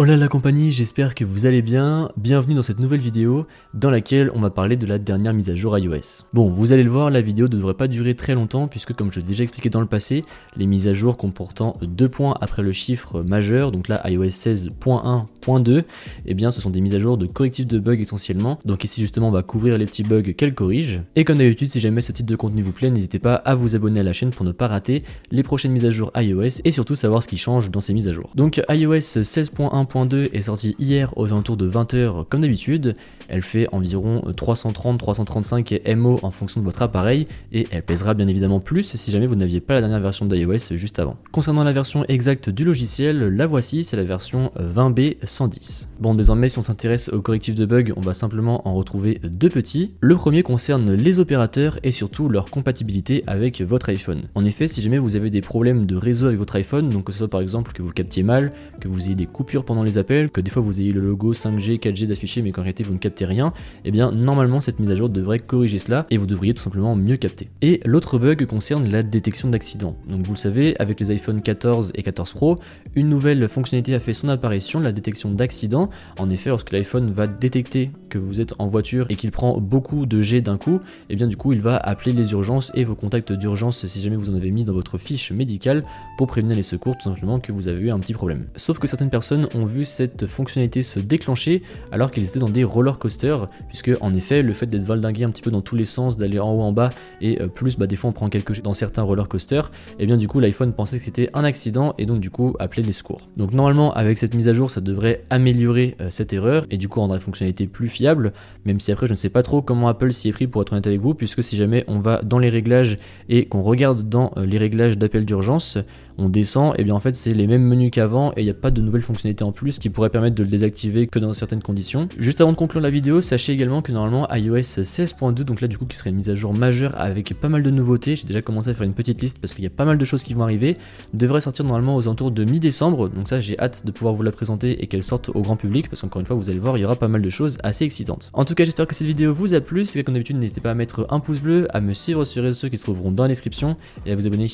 Hola la compagnie, j'espère que vous allez bien. Bienvenue dans cette nouvelle vidéo dans laquelle on va parler de la dernière mise à jour iOS. Bon, vous allez le voir, la vidéo ne devrait pas durer très longtemps puisque comme je l'ai déjà expliqué dans le passé, les mises à jour comportant 2 points après le chiffre majeur, donc là iOS 16.1.2, eh bien ce sont des mises à jour de correctifs de bugs essentiellement. Donc ici justement on va couvrir les petits bugs qu'elle corrige. Et comme d'habitude, si jamais ce type de contenu vous plaît, n'hésitez pas à vous abonner à la chaîne pour ne pas rater les prochaines mises à jour iOS et surtout savoir ce qui change dans ces mises à jour. Donc iOS 16.1.2 est sortie hier aux alentours de 20h comme d'habitude. Elle fait environ 330-335 MO en fonction de votre appareil et elle pèsera bien évidemment plus si jamais vous n'aviez pas la dernière version d'iOS juste avant. Concernant la version exacte du logiciel, la voici, c'est la version 20B110. Bon, désormais si on s'intéresse aux correctifs de bugs, on va simplement en retrouver deux petits. Le premier concerne les opérateurs et surtout leur compatibilité avec votre iPhone. En effet, si jamais vous avez des problèmes de réseau avec votre iPhone, donc que ce soit par exemple que vous captiez mal, que vous ayez des coupures pendant les appels, que des fois vous ayez le logo 5G, 4G d'affiché mais qu'en réalité vous ne captez rien, et bien normalement cette mise à jour devrait corriger cela et vous devriez tout simplement mieux capter. Et l'autre bug concerne la détection d'accidents. Donc vous le savez, avec les iPhone 14 et 14 Pro, une nouvelle fonctionnalité a fait son apparition, la détection d'accidents. En effet, lorsque l'iPhone va détecter que vous êtes en voiture et qu'il prend beaucoup de jets d'un coup, et bien du coup il va appeler les urgences et vos contacts d'urgence si jamais vous en avez mis dans votre fiche médicale pour prévenir les secours tout simplement que vous avez eu un petit problème. Sauf que certaines personnes ont vu cette fonctionnalité se déclencher alors qu'ils étaient dans des roller coasters, puisque en effet le fait d'être valdingué un petit peu dans tous les sens, d'aller en haut en bas et plus des fois on prend quelques jets dans certains roller coasters, et bien du coup l'iPhone pensait que c'était un accident et donc du coup appelait les secours. Donc normalement avec cette mise à jour ça devrait améliorer cette erreur et du coup rendre la fonctionnalité plus fiable, même si après je ne sais pas trop comment Apple s'y est pris pour être honnête avec vous, puisque si jamais on va dans les réglages et qu'on regarde dans les réglages d'appel d'urgence, on descend, et bien en fait c'est les mêmes menus qu'avant et il n'y a pas de nouvelles fonctionnalités en plus qui pourraient permettre de le désactiver que dans certaines conditions. Juste avant de conclure la vidéo, sachez également que normalement iOS 16.2, donc là du coup qui serait une mise à jour majeure avec pas mal de nouveautés, j'ai déjà commencé à faire une petite liste parce qu'il y a pas mal de choses qui vont arriver, devrait sortir normalement aux alentours de mi-décembre, donc ça j'ai hâte de pouvoir vous la présenter et qu'elle sorte au grand public parce qu'encore une fois vous allez voir il y aura pas mal de choses assez excitantes. En tout cas j'espère que cette vidéo vous a plu, si comme d'habitude n'hésitez pas à mettre un pouce bleu, à me suivre sur les réseaux sociaux qui se trouveront dans la description et à vous abonner.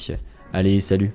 Allez, salut!